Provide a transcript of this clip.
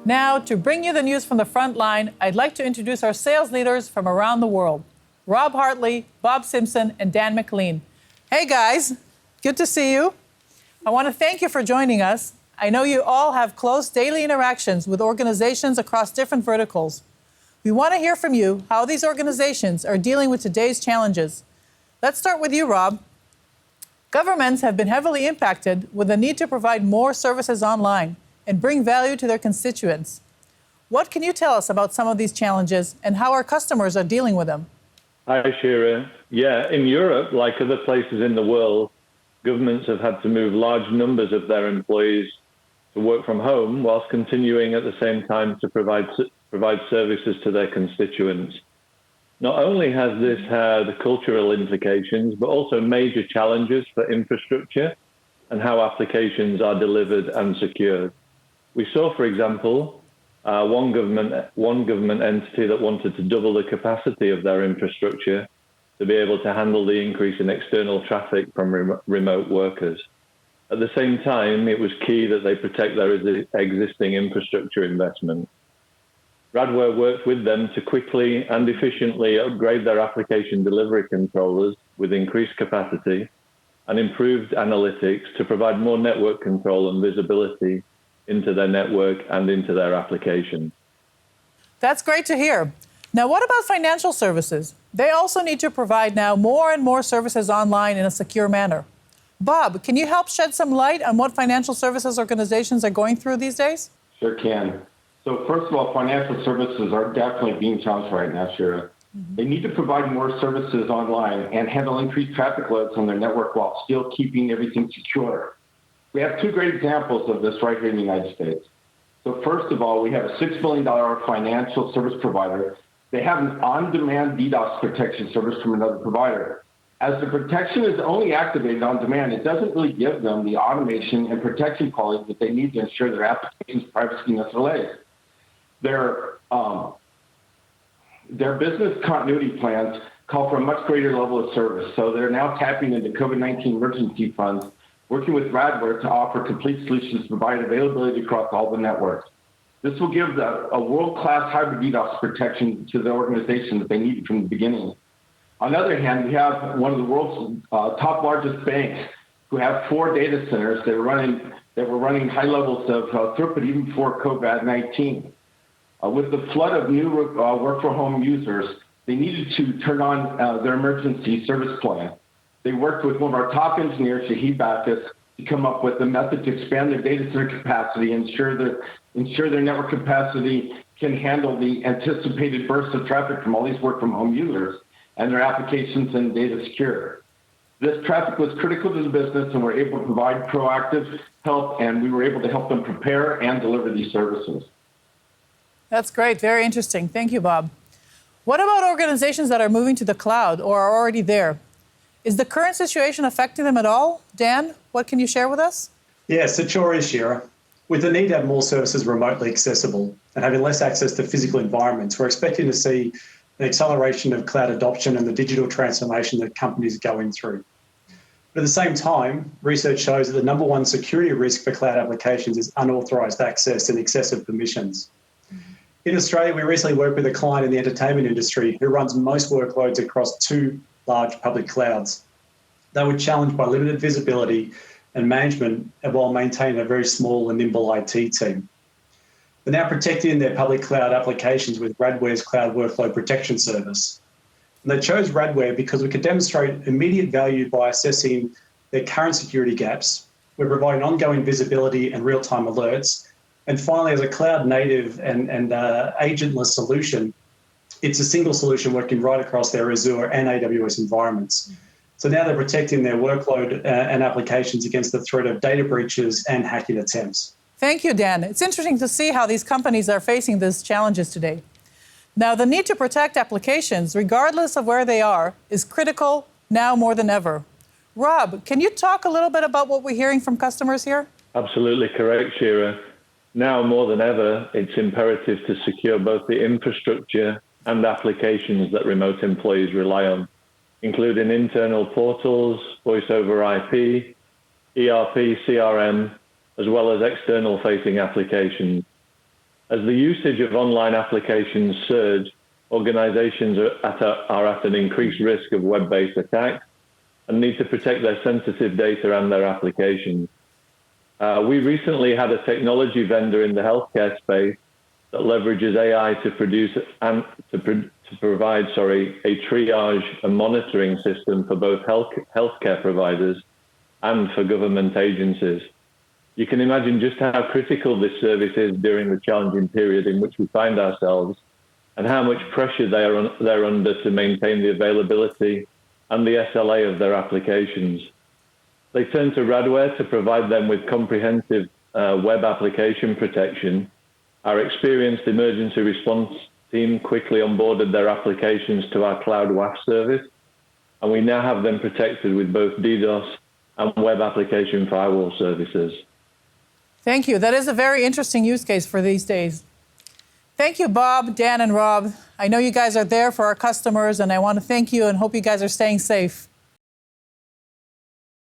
Now, to bring you the news from the front line, I'd like to introduce our sales leaders from around the world, Rob Hartley, Bob Simpson, and Dan McLean. Hey guys, good to see you. I want to thank you for joining us. I know you all have close daily interactions with organizations across different verticals. We want to hear from you how these organizations are dealing with today's challenges. Let's start with you, Rob. Governments have been heavily impacted with the need to provide more services online and bring value to their constituents. What can you tell us about some of these challenges and how our customers are dealing with them? Hi, Shira. Yeah, in Europe, like other places in the world, governments have had to move large numbers of their employees to work from home whilst continuing at the same time to provide services to their constituents. Not only has this had cultural implications, but also major challenges for infrastructure and how applications are delivered and secured. We saw, for example, one government entity that wanted to double the capacity of their infrastructure to be able to handle the increase in external traffic from remote workers. At the same time, it was key that they protect their existing infrastructure investment. Radware worked with them to quickly and efficiently upgrade their application delivery controllers with increased capacity and improved analytics to provide more network control and visibility into their network and into their application. That's great to hear. Now, what about financial services? They also need to provide now more and more services online in a secure manner. Bob, can you help shed some light on what financial services organizations are going through these days? Sure can. So first of all, financial services are definitely being challenged right now, Shira. They need to provide more services online and handle increased traffic loads on their network while still keeping everything secure. We have two great examples of this right here in the United States. So first of all, we have a $6 billion financial service provider. They have an on-demand DDoS protection service from another provider. As the protection is only activated on demand, it doesn't really give them the automation and protection quality that they need to ensure their application's privacy and SLAs. Their business continuity plans call for a much greater level of service, so they're now tapping into COVID-19 emergency funds, working with Radware to offer complete solutions to provide availability across all the networks. This will give a world-class hybrid DDoS protection to the organization that they needed from the beginning. On the other hand, we have one of the world's top largest banks who have 4 data centers that were running high levels of throughput even before COVID-19. With the flood of new work-from-home users, they needed to turn on their emergency service plan. They worked with one of our top engineers, Shahid Bacchus, to come up with a method to expand their data center capacity, ensure their network capacity can handle the anticipated bursts of traffic from all these work-from-home users and their applications and data secure. This traffic was critical to the business, and we're able to provide proactive help, and we were able to help them prepare and deliver these services. That's great. Very interesting. Thank you, Bob. What about organizations that are moving to the cloud or are already there? Is the current situation affecting them at all? Dan, what can you share with us? Yes, it sure is, Shira. With the need to have more services remotely accessible and having less access to physical environments, we're expecting to see an acceleration of cloud adoption and the digital transformation that companies are going through. But at the same time, research shows that the number one security risk for cloud applications is unauthorized access and excessive permissions. In Australia, we recently worked with a client in the entertainment industry who runs most workloads across 2 large public clouds. They were challenged by limited visibility and management while maintaining a very small and nimble IT team. They're now protecting their public cloud applications with Radware's Cloud Workload Protection Service. And they chose Radware because we could demonstrate immediate value by assessing their current security gaps. We're providing ongoing visibility and real-time alerts. And finally, as a cloud-native and agentless solution, it's a single solution working right across their Azure and AWS environments. So now they're protecting their workload and applications against the threat of data breaches and hacking attempts. Thank you, Dan. It's interesting to see how these companies are facing these challenges today. Now, the need to protect applications, regardless of where they are, is critical now more than ever. Rob, can you talk a little bit about what we're hearing from customers here? Absolutely correct, Shira. Now more than ever, it's imperative to secure both the infrastructure and applications that remote employees rely on, including internal portals, voice over IP, ERP, CRM, as well as external facing applications. As the usage of online applications surge, organizations are at an increased risk of web-based attacks and need to protect their sensitive data and their applications. We recently had a technology vendor in the healthcare space that leverages AI to provide a triage and monitoring system for both healthcare providers and for government agencies. You can imagine just how critical this service is during the challenging period in which we find ourselves, and how much pressure they're under to maintain the availability and the SLA of their applications. They turn to Radware to provide them with comprehensive web application protection. Our experienced emergency response team quickly onboarded their applications to our cloud WAF service, and we now have them protected with both DDoS and web application firewall services. Thank you. That is a very interesting use case for these days. Thank you, Bob, Dan, and Rob. I know you guys are there for our customers, and I want to thank you and hope you guys are staying safe.